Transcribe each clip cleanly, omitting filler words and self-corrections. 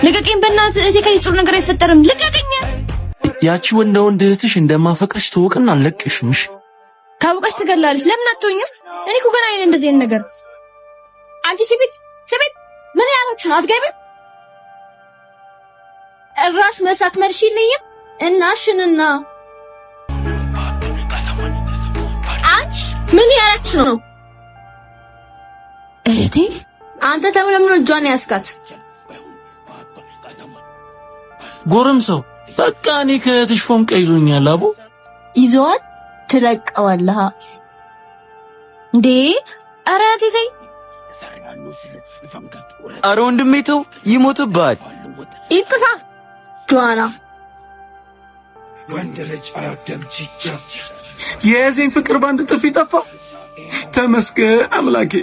ልቀቀኝ በእናትህ እህቴ ከዚህ ጥሩ ነገር አይፈጠርም ልቀቀኝ ያቺ ወንድ እህትሽ እንደማፈቅርሽ ትወቅና አለቅሽምሽ ካወቀሽ ትገላለች ለምን አትሆኝም እኔ እኮ ገና አይደል እንደዚህ አይነት ነገር አንቺ ሲቢት ምን ያላችሁ አትገቢም እራስ መሳት መልሽልኝም እናሽንና አንቺ ምን ያላችሁ ነው እህቴ አንተ ተብለምን እጇን ያስካት ጎረምሳው በቃ እኔ ከእህትሽ ፎንቃ ይዞኛል አቦ ይዞዋል ትለቀዋለህ እንዴ ኧረ እህቴ ኧረ ወንድሜ ተው ይሞትብሃል ይጥፋ ጆአና ወንደለች አደምጪቻ የዚህን ፍቅር ባንድ ጥፊ ጠፋ ተመስገን አምላኬ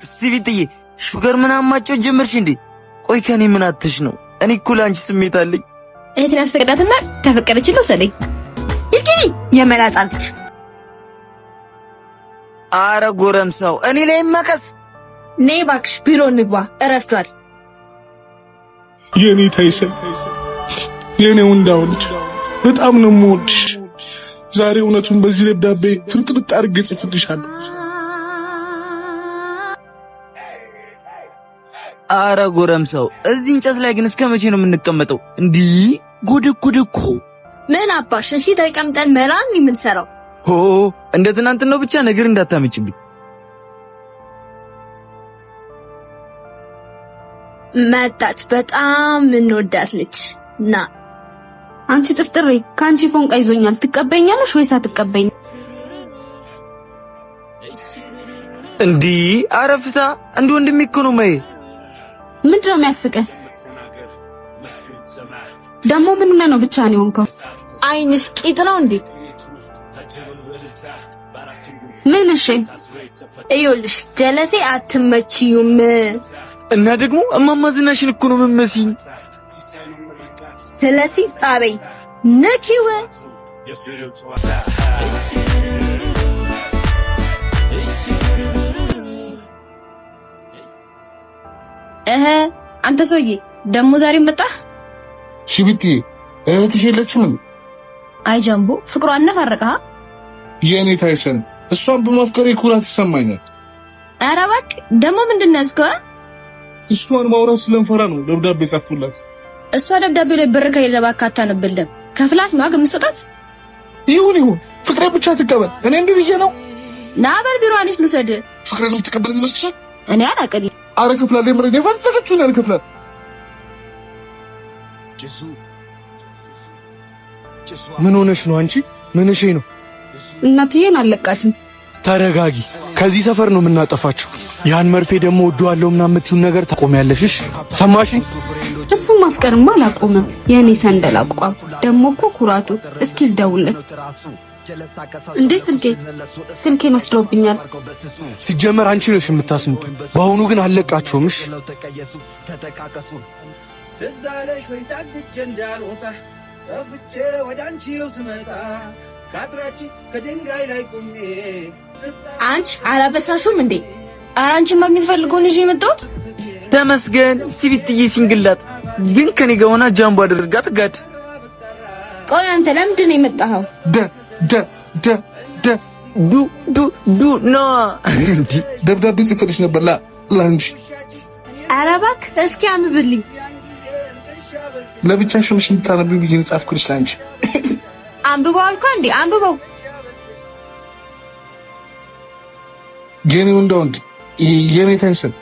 ሲቪትዬ ሹገር ምናምን ማጮ ጀመርሽ እንዴ ቆይ ከኔ ምን አትሽ ነው እኔ እኮ ላንቺ ስሜት አለኝ እህቴ ያስፈቅዳትና ከፈቀደችልው ሰደኝ ይስኪኒ የመላጣልች አረ ጎረምሳው እኔ ላይ መቀስ ነይ እባክሽ ቢሮ እንግባ እረፍቷል የኔ ታይሰን የኔ ወንዳውልጅ በጣም ነው የምወድሽ ዛሬ እውነቱን በዚህ ደብዳቤ ፍርጥርጥ አድርጌ ጽፍልሻለሁ አረ ጎረምሳው እዚህ እንጨት ላይ ግን እስከ መቼ ነው የምንቀመጠው እንዴ ጉድኩ ምን አባሽ እሺ ተቀምጠን መላን የምንሰራው ሆ እንደ ትናንት ነው ብቻ ነገር እንዳታመጭብኝ መጣች በጣም እንወዳት ልጅ ና አንቺ ጥፍጥሬ ካንቺ ፎንቃ ይዞኛል ትቀበኛለሽ ወይስ አትቀበኝ እንዴ አረፍታ እንደ ወንድሜ እኮ ነው ማይ ምንድነው የሚያስቀኝ ደሞ ምን ነው ብቻ ነው የሆንከው አይንሽ ቂጥ ነው እንዴ ምን እሺ እዩልሽ ጀለሴ አትመቺዩም እና ደግሞ እማማ ዝናሽን እኮ ነው መመሲኝ ስለዚህ ጣበይ ነኪው አንተ ሰውዬ ደሞ ዛሬ መጣ ሽቢቲ እህትሽ የለችም አይ ጃምቦ ፍቅሩ አነፋረቀ የኔ ታይሰን እሷን በማፍቀሬ ኩራት ይሰማኛል ኧረ እባክህ ደሞ ምንድነው ያስከው እሷን ማውራት ስለንፈራ ነው ደብዳቤ ጻፍኩላት እሷ ደብዳቤው ላይ ብር ከሌለ ባካታ ነብልም ከፍላት ማግ መስጠት ይሁን ፍቅሬ ብቻ ትቀበል እኔ እንዴ ብዬ ነው ናበል ቢሮአንሽ ልውሰድ ፍቅሬን ልትቀበል መስጠት እኔ አላቀኝ አረ ከፍላለ ምረዴ ፈለገችው ነው ከፍላት ምን ሆነሽ ነው አንቺ ምን እሺ ነው እናትዬን አለቃትም ተረጋጊ ከዚህ ሰፈር ነው የምናጠፋችሁ ያን መርፌ ደግሞ ወደዋለው ምናምን የምትዩን ነገር ታቆሚያለሽ እሺ ሰማሽኝ እሱም ማፍቀርማ አላቆመም የኔ ሰንደል አቋም ደሞ እኮ ኩራቱ እስኪ ልደውልለት እንዴ ስልኬን ወስዶብኛል ሲጀመር አንቺ ነሽ የምታስምጡ በአሁኑ ግን አለቃችሁም እሺ ትዛለሽ ወይ ታግቼ እንዳልወጣ ጠፍቼ ወዳንቺው ስመጣ ካትራቺ ከድንጋይ ላይ ቆሜ አንቺ አላበሳሹም እንዴ አራንቺ ማግኘት ፈልጎ ነው የመጣሁት ተመስገን ሲቪትዬ ሲንግላት ግን ከኔ ጋር ሆና ጃምቦ አድርጋት ጋድ ቆይ አንተ ለምንድን ነው የመጣኸው ዱ ኖ ደብዳቤ ጽፈሽ ነበር ላንቺ ኧረ እባክህ እስኪ አንብብልኝ ለብቻሽ ሆነሽ እንድታነቢው ብዬ ጻፍኩልሽ ላንቺ አንብበው አልኩ እንዴ አንብበው የኔ ወንድ የኔ ታይሰን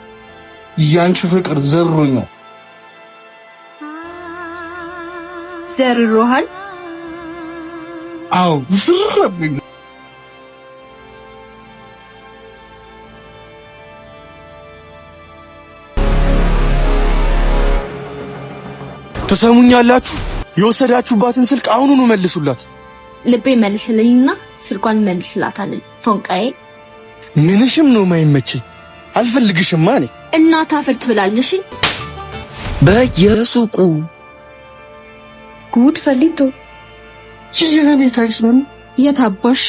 ያንቺ ፍቅር ዘሮኛል ዘርሮሃል አው ዝረብኝ ተሰሙኛላችሁ የወሰዳችሁባትን ስልክ አሁኑኑ መልሱላት ልቤ መልስልኝና ስልኳን መልስላታለሁ ፎንቃዬ ምንሽም ነው ማይመችኝ አልፈልግሽም ማኔ እናት አፍርት ብላለሽ በየሱቁ ጉድ ፈሊቶ የኔ ታይሰን የታባሽ